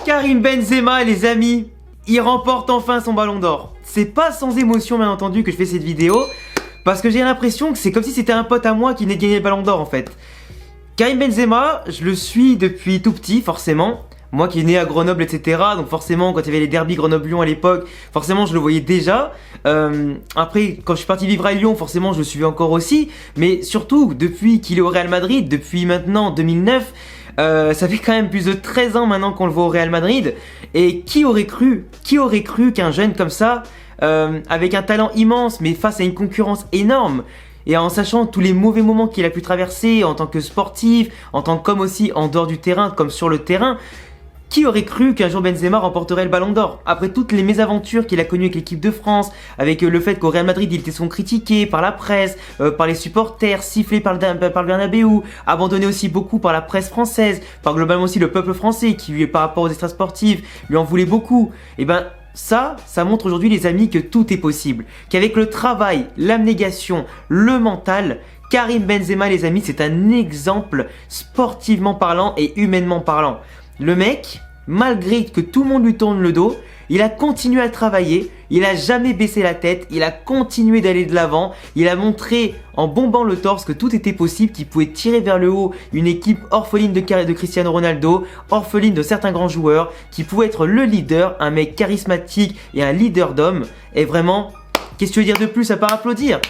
Karim Benzema, les amis, il remporte enfin son ballon d'or. C'est pas sans émotion, bien entendu, que je fais cette vidéo, parce que j'ai l'impression que c'est comme si c'était un pote à moi qui venait de gagner le ballon d'or, en fait. Karim Benzema, je le suis depuis tout petit, forcément. Moi qui est né à Grenoble, etc. Donc forcément, quand il y avait les derbies Grenoble-Lyon à l'époque, forcément, je le voyais déjà. Après, quand je suis parti vivre à Lyon, forcément, je le suivais encore aussi. Mais surtout, depuis qu'il est au Real Madrid, depuis maintenant 2009... ça fait quand même plus de 13 ans maintenant qu'on le voit au Real Madrid. Et qui aurait cru qu'un jeune comme ça, avec un talent immense, mais face à une concurrence énorme, et en sachant tous les mauvais moments qu'il a pu traverser en tant que sportif, en tant qu'homme aussi en dehors du terrain comme sur le terrain, qui aurait cru qu'un jour Benzema remporterait le ballon d'or? Après toutes les mésaventures qu'il a connues avec l'équipe de France, avec le fait qu'au Real Madrid il était souvent critiqué par la presse, par les supporters, sifflé par le Bernabéu, abandonné aussi beaucoup par la presse française, par globalement aussi le peuple français qui par rapport aux extras sportifs lui en voulait beaucoup. Et ben ça montre aujourd'hui les amis que tout est possible, qu'avec le travail, l'abnégation, le mental, Karim Benzema les amis c'est un exemple sportivement parlant et humainement parlant. Le mec, malgré que tout le monde lui tourne le dos, il a continué à travailler, il a jamais baissé la tête, il a continué d'aller de l'avant, il a montré en bombant le torse que tout était possible, qu'il pouvait tirer vers le haut une équipe orpheline de Cristiano Ronaldo, orpheline de certains grands joueurs, qui pouvait être le leader, un mec charismatique et un leader d'homme. Et vraiment, qu'est-ce que tu veux dire de plus à part applaudir ?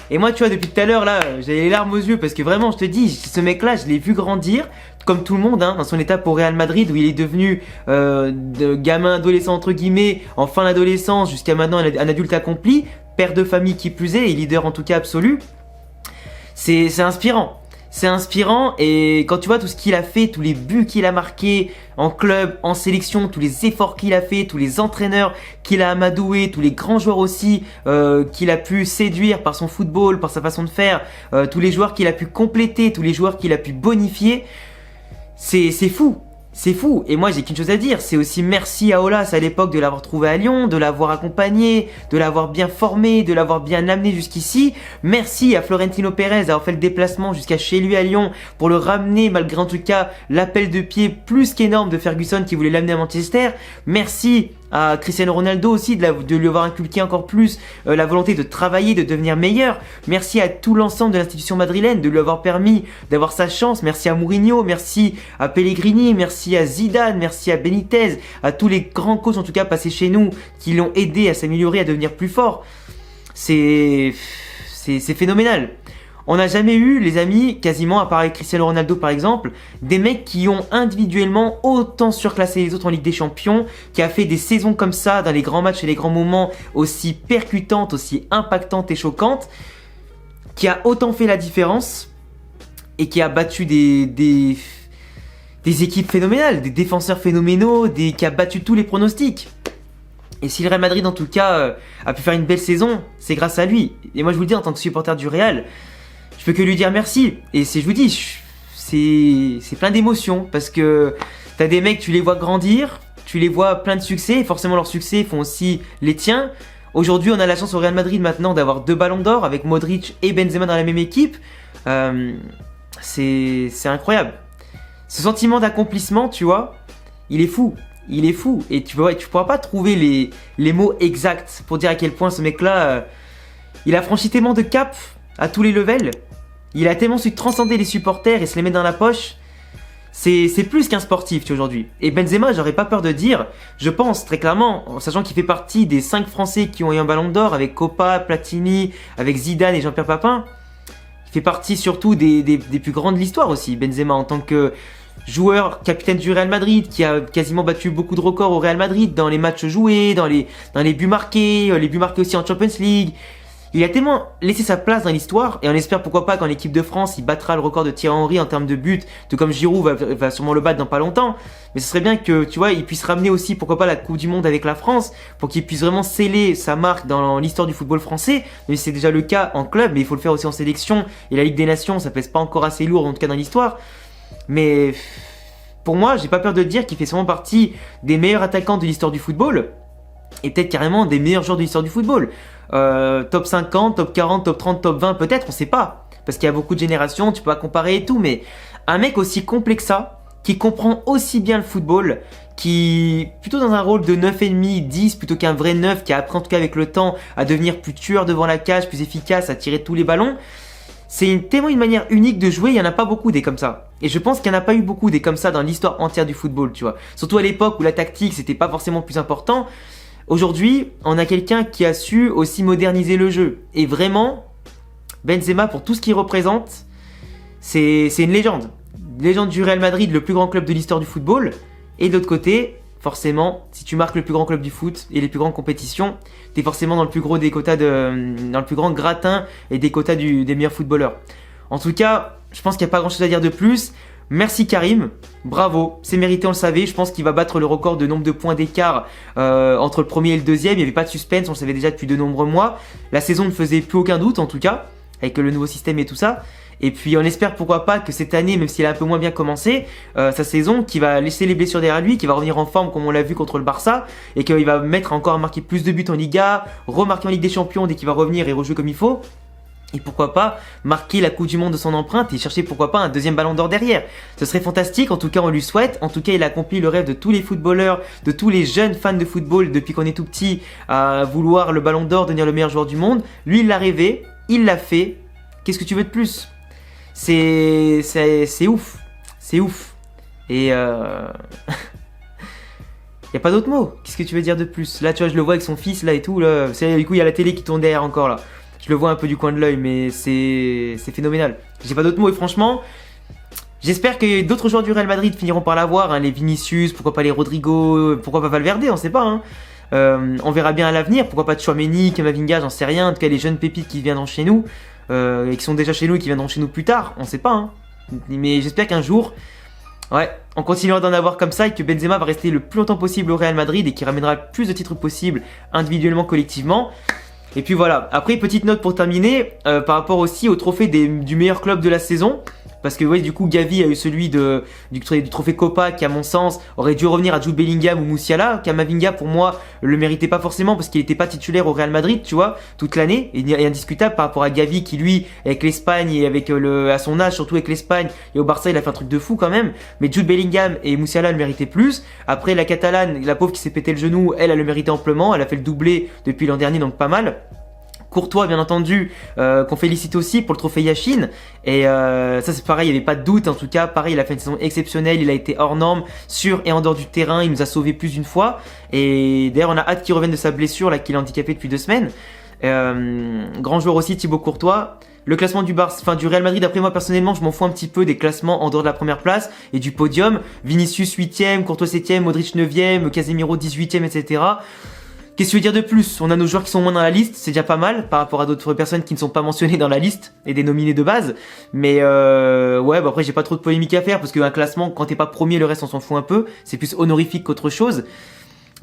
Et moi tu vois depuis tout à l'heure là j'ai les larmes aux yeux parce que vraiment je te dis ce mec là je l'ai vu grandir comme tout le monde hein, dans son étape au Real Madrid où il est devenu de gamin adolescent entre guillemets en fin d'adolescence jusqu'à maintenant un adulte accompli, père de famille qui plus est et leader en tout cas absolu. C'est inspirant. C'est inspirant et quand tu vois tout ce qu'il a fait, tous les buts qu'il a marqués en club, en sélection, tous les efforts qu'il a fait, tous les entraîneurs qu'il a amadoués, tous les grands joueurs aussi qu'il a pu séduire par son football, par sa façon de faire, tous les joueurs qu'il a pu compléter, tous les joueurs qu'il a pu bonifier, c'est fou. C'est fou, et moi j'ai qu'une chose à dire, c'est aussi merci à Aulas à l'époque de l'avoir trouvé à Lyon, de l'avoir accompagné, de l'avoir bien formé, de l'avoir bien amené jusqu'ici. Merci à Florentino Pérez d'avoir fait le déplacement jusqu'à chez lui à Lyon pour le ramener malgré en tout cas l'appel de pied plus qu'énorme de Ferguson qui voulait l'amener à Manchester. Merci à Cristiano Ronaldo aussi de lui avoir inculqué encore plus la volonté de travailler, de devenir meilleur. Merci à tout l'ensemble de l'institution madrilène de lui avoir permis d'avoir sa chance. Merci à Mourinho, merci à Pellegrini, merci à Zidane, merci à Benitez, à tous les grands coachs en tout cas passés chez nous qui l'ont aidé à s'améliorer, à devenir plus fort. C'est phénoménal. On n'a jamais eu, les amis, quasiment, à part avec Cristiano Ronaldo par exemple, des mecs qui ont individuellement autant surclassé les autres en Ligue des Champions, qui a fait des saisons comme ça, dans les grands matchs et les grands moments, aussi percutantes, aussi impactantes et choquantes, qui a autant fait la différence, et qui a battu des équipes phénoménales, des défenseurs phénoménaux, qui a battu tous les pronostics. Et si le Real Madrid en tout cas a pu faire une belle saison, c'est grâce à lui. Et moi je vous le dis en tant que supporter du Real, je peux que lui dire merci. Et je vous dis, c'est plein d'émotions parce que t'as des mecs, tu les vois grandir, tu les vois plein de succès, et forcément leurs succès font aussi les tiens. Aujourd'hui, on a la chance au Real Madrid maintenant d'avoir 2 ballons d'or avec Modric et Benzema dans la même équipe. C'est incroyable. Ce sentiment d'accomplissement, tu vois, il est fou. Il est fou. Et tu pourras pas trouver les mots exacts pour dire à quel point ce mec-là, il a franchi tellement de caps à tous les levels. Il a tellement su transcender les supporters et se les mettre dans la poche. C'est plus qu'un sportif tu aujourd'hui. Et Benzema, j'aurais pas peur de dire, je pense très clairement, en sachant qu'il fait partie des 5 Français qui ont eu un ballon d'or avec Copa, Platini, avec Zidane et Jean-Pierre Papin. Il fait partie surtout des plus grands de l'histoire aussi, Benzema, en tant que joueur, capitaine du Real Madrid, qui a quasiment battu beaucoup de records au Real Madrid dans les matchs joués, dans les buts marqués aussi en Champions League. Il a tellement laissé sa place dans l'histoire et on espère pourquoi pas qu'en équipe de France il battra le record de Thierry Henry en termes de buts, tout comme Giroud va sûrement le battre dans pas longtemps. Mais ce serait bien que tu vois il puisse ramener aussi pourquoi pas la Coupe du Monde avec la France pour qu'il puisse vraiment sceller sa marque dans l'histoire du football français. Mais c'est déjà le cas en club, mais il faut le faire aussi en sélection et la Ligue des Nations ça pèse pas encore assez lourd en tout cas dans l'histoire. Mais pour moi j'ai pas peur de dire qu'il fait sûrement partie des meilleurs attaquants de l'histoire du football et peut-être carrément des meilleurs joueurs de l'histoire du football. Top 50, top 40, top 30, top 20 peut-être, on sait pas. Parce qu'il y a beaucoup de générations, tu peux pas comparer et tout. Mais un mec aussi complet que ça, qui comprend aussi bien le football, qui, plutôt dans un rôle de 9,5, 10, plutôt qu'un vrai 9, qui a appris en tout cas avec le temps à devenir plus tueur devant la cage, plus efficace, à tirer tous les ballons. C'est tellement une manière unique de jouer, il n'y en a pas beaucoup des comme ça. Et je pense qu'il n'y en a pas eu beaucoup des comme ça dans l'histoire entière du football, tu vois. Surtout à l'époque où la tactique, c'était pas forcément plus important. Aujourd'hui, on a quelqu'un qui a su aussi moderniser le jeu. Et vraiment, Benzema, pour tout ce qu'il représente, c'est une légende. Légende du Real Madrid, le plus grand club de l'histoire du football. Et de l'autre côté, forcément, si tu marques le plus grand club du foot et les plus grandes compétitions, t'es forcément dans le plus gros des quotas dans le plus grand gratin et des quotas des meilleurs footballeurs. En tout cas, je pense qu'il n'y a pas grand chose à dire de plus. Merci Karim, bravo, c'est mérité, on le savait. Je pense qu'il va battre le record de nombre de points d'écart entre le premier et le deuxième. Il n'y avait pas de suspense, on le savait déjà depuis de nombreux mois. La saison ne faisait plus aucun doute en tout cas, avec le nouveau système et tout ça. Et puis on espère pourquoi pas que cette année, même s'il a un peu moins bien commencé, sa saison, qui va laisser les blessures derrière lui, qui va revenir en forme comme on l'a vu contre le Barça, et qu'il va mettre encore à marquer plus de buts en Liga, remarquer en Ligue des Champions dès qu'il va revenir et rejouer comme il faut. Et pourquoi pas marquer la Coupe du Monde de son empreinte et chercher pourquoi pas un deuxième ballon d'or derrière. Ce serait fantastique, en tout cas on lui souhaite. En tout cas il a accompli le rêve de tous les footballeurs, de tous les jeunes fans de football depuis qu'on est tout petit à vouloir le ballon d'or, devenir le meilleur joueur du monde. Lui il l'a rêvé, il l'a fait. Qu'est-ce que tu veux de plus ? C'est ouf, c'est ouf. Et y a pas d'autre mot. Qu'est-ce que tu veux dire de plus ? Là tu vois je le vois avec son fils là et tout là. Du coup il y a la télé qui tourne derrière encore là. Je le vois un peu du coin de l'œil, mais c'est phénoménal. J'ai pas d'autres mots et franchement, j'espère que d'autres joueurs du Real Madrid finiront par l'avoir. Hein, les Vinicius, pourquoi pas les Rodrigo, pourquoi pas Valverde, on sait pas. Hein. On verra bien à l'avenir. Pourquoi pas Tchouaméni, Camavinga, j'en sais rien. En tout cas, les jeunes pépites qui viendront chez nous et qui sont déjà chez nous et qui viendront chez nous plus tard, on sait pas. Hein. Mais j'espère qu'un jour, ouais, on continuera d'en avoir comme ça et que Benzema va rester le plus longtemps possible au Real Madrid et qu'il ramènera le plus de titres possible individuellement, collectivement. Et puis voilà, après petite note pour terminer, par rapport aussi au trophée du meilleur club de la saison. Parce que ouais, du coup Gavi a eu celui du trophée Copa qui à mon sens aurait dû revenir à Jude Bellingham ou Musiala. Camavinga pour moi le méritait pas forcément parce qu'il était pas titulaire au Real Madrid, tu vois, toute l'année. Et indiscutable par rapport à Gavi qui lui, avec l'Espagne et avec à son âge, surtout avec l'Espagne et au Barça, il a fait un truc de fou quand même. Mais Jude Bellingham et Musiala le méritaient plus. Après la Catalane, la pauvre qui s'est pété le genou, elle le méritait amplement. Elle a fait le doublé depuis l'an dernier, donc pas mal. Courtois bien entendu qu'on félicite aussi pour le trophée Yashin et ça c'est pareil, il n'y avait pas de doute en tout cas, pareil il a fait une saison exceptionnelle, il a été hors norme sur et en dehors du terrain, il nous a sauvés plus d'une fois et d'ailleurs on a hâte qu'il revienne de sa blessure là qu'il est handicapé depuis 2 semaines. Grand joueur aussi Thibaut Courtois. Le classement du Real Madrid, après moi personnellement, je m'en fous un petit peu des classements en dehors de la première place et du podium. Vinicius 8ème, Courtois 7ème, Modric 9ème, Casemiro 18ème, etc. Qu'est-ce que je veux dire de plus ? On a nos joueurs qui sont moins dans la liste, c'est déjà pas mal par rapport à d'autres personnes qui ne sont pas mentionnées dans la liste et dénominées de base. Mais ouais, bah après j'ai pas trop de polémique à faire parce qu'un classement, quand t'es pas premier, le reste on s'en fout un peu. C'est plus honorifique qu'autre chose.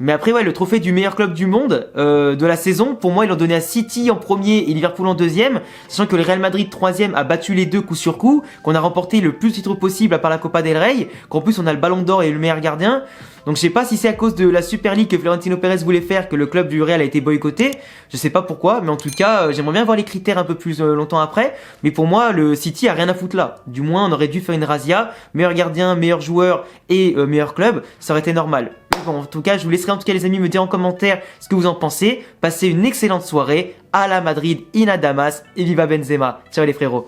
Mais après ouais, le trophée du meilleur club du monde de la saison, pour moi ils l'ont donné à City en premier et Liverpool en deuxième, sachant que le Real Madrid troisième a battu les deux coup sur coup, qu'on a remporté le plus de titres possible à part la Copa del Rey, qu'en plus on a le Ballon d'Or et le meilleur gardien. Donc je sais pas si c'est à cause de la Super League que Florentino Pérez voulait faire que le club du Real a été boycotté, je sais pas pourquoi, mais en tout cas j'aimerais bien voir les critères un peu plus longtemps après, mais pour moi le City a rien à foutre là, du moins on aurait dû faire une razzia, meilleur gardien, meilleur joueur et meilleur club, ça aurait été normal. Bon, en tout cas, je vous laisserai en tout cas les amis me dire en commentaire ce que vous en pensez. Passez une excellente soirée. À la Madrid, in a Damas et viva Benzema. Ciao les frérots.